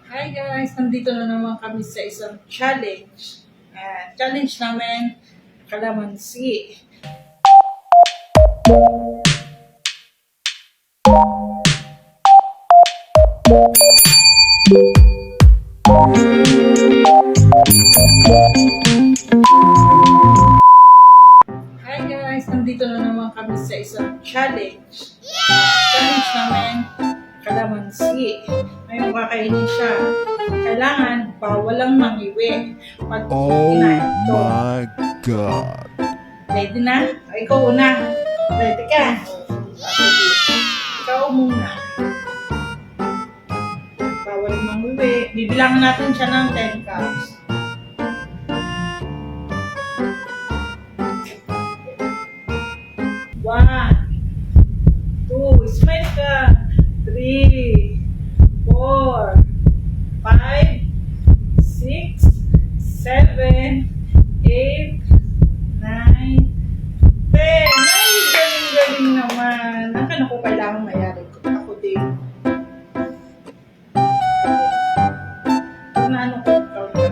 Hi guys! Nandito na naman kami sa isang challenge. Challenge namin, kalamansi. Hi guys! Nandito na naman kami sa isang challenge. Challenge namin, kalamansi. Ngayon kakainin siya. Kailangan bawal lang mangiwi. Pag Oh kinain ito. my god. Ready na? O, ikaw una. Ready ka? Sige. Ikaw muna. Bawal mangiwi. Bibilangan natin siya ng 10 cups. 1, 2, smile ka. 3, 4, 5, 6, 7, 8, 9, 10. Ay, galing-galing naman. Nakan ako kailangan mayari ko. Ako din. Kung ano ko ikaw na.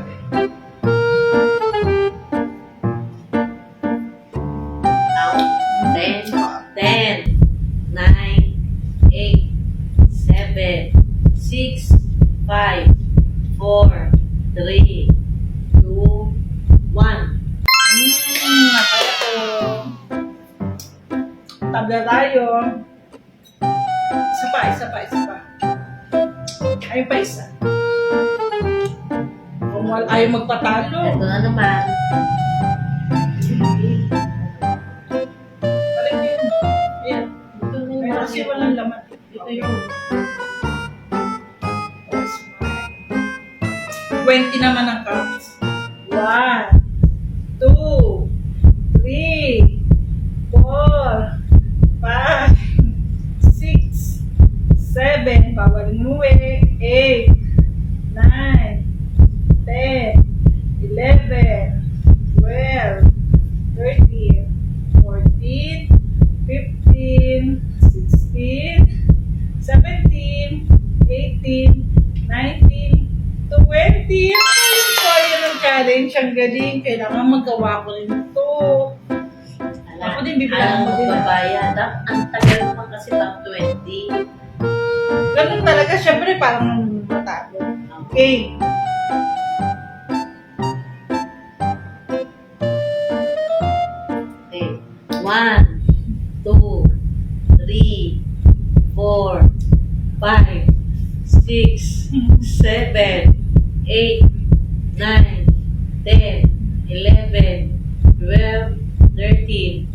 Now, 10, 9, 8, 7, 6, 5, 4, 3, 2, 1. Nakaya ko. Tabla tayo. Isa pa. Ayun pa isa. Kung ayaw magpatalo. Ito na naman. Balik yun. Ayan. Ito na Pero kasi walang laman. Ito yung 20 naman ang cups. 1, 2, 3, 4, 5, 6, 7, bawal umuwi, 8, 9, 10, 11, 12, 13, 14, 15, 16, 17, 18, 19, 20. Ayun po, yun ang challenge. Ang galing. Kailangan magawa ko rin ito. Ako din, bibilangan mo din. magbabayad. Ang tagal naman kasi pang 20. Ganun talaga. Siyempre, parang matalo. Okay. Okay. 1, 2, 3, 4, 5, 6, 7, 8, 9, 10, 11, 12, 13,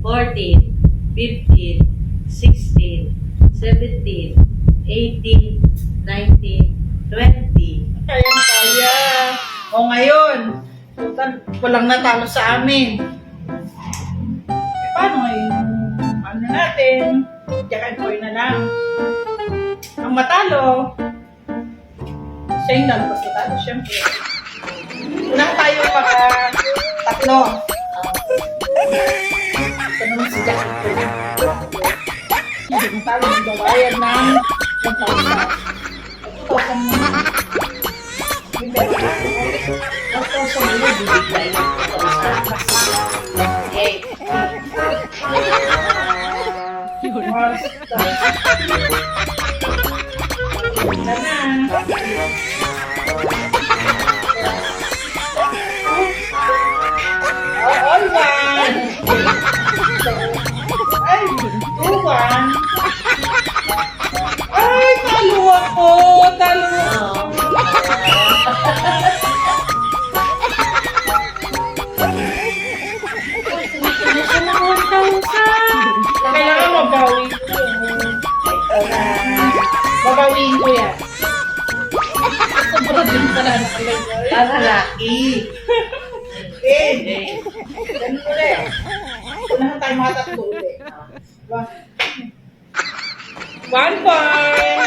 14, 15, 16, 17, 18, 19, 20. Kaya. O ngayon, walang natalo sa amin. Paano ngayon? Ano natin? Jack and Boy na lang. Ang matalo, siya yung lalabas na talo, syempre. Unang tayo maka tatlo. Ito naman si Jack and Boy. Ang talo ng babayad ng 1,000. 2,000 mo. Ang puso mo na bibigay ng 1,000. Okay. Ay, talo ako! Talo! Kailangan mabawi ko. Ito na. Babawiin ko yan. Sobrang din pala nakalagay. Para laki. Okay. Ganun ulit. Unahan tayo mga tatlo ulit. 1 point.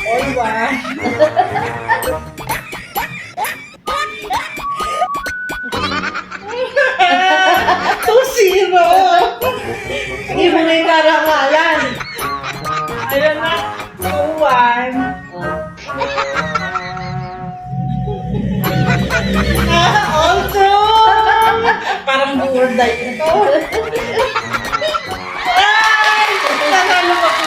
All one. 2-0. Hindi mo na yung karangalan. Ayan na. 2-1. 1. Also, parang buwarday ito. Ay! Nanalo ko po.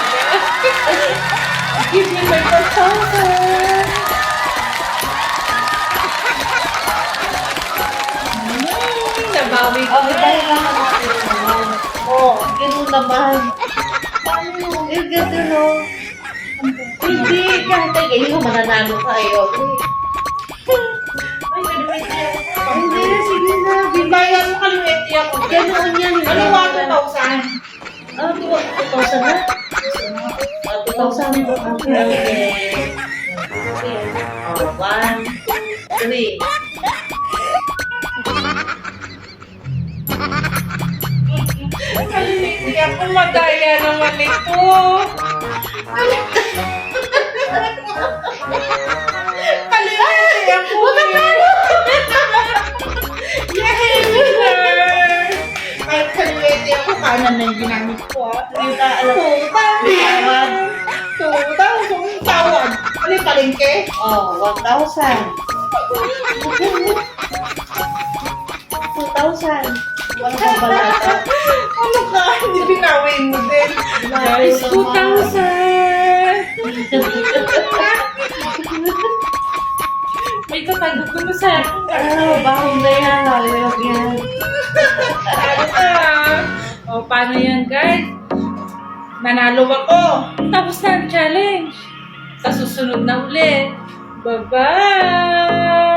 Give me my 4,000. Nabawi ko na. Dahil naman natin naman. Ganun naman. Yung ganun, no? Hindi, kahit ay kayo, mananalo kayo. Ay, kaliwete ako. Hindi, sige na. Bayan mo kaliwete ako. Ganoon yan. Ano ba 2,000? 2,000 na? 2,000 po. Okay. Okay. 1, 2, 3. Kaliwete ako. Madaya naman ito. Kaliwete ako. Yay, winner! Kahit kaliwete ako, kanan na yung ginamit ko. Hindi ka alam. Tawad. Tawad. Ano yung palengke? 1,000. 2,000. Wala kang balata. Ano ka? Hindi binawin mo din. Guys, 2,000! May katago ko na sa akin. Bahong na yan. Huwag yan. Ano ka? O, paano yan, guys? Nanalo ako. Tapos na ang challenge. Sa susunod na ulit. Bye-bye!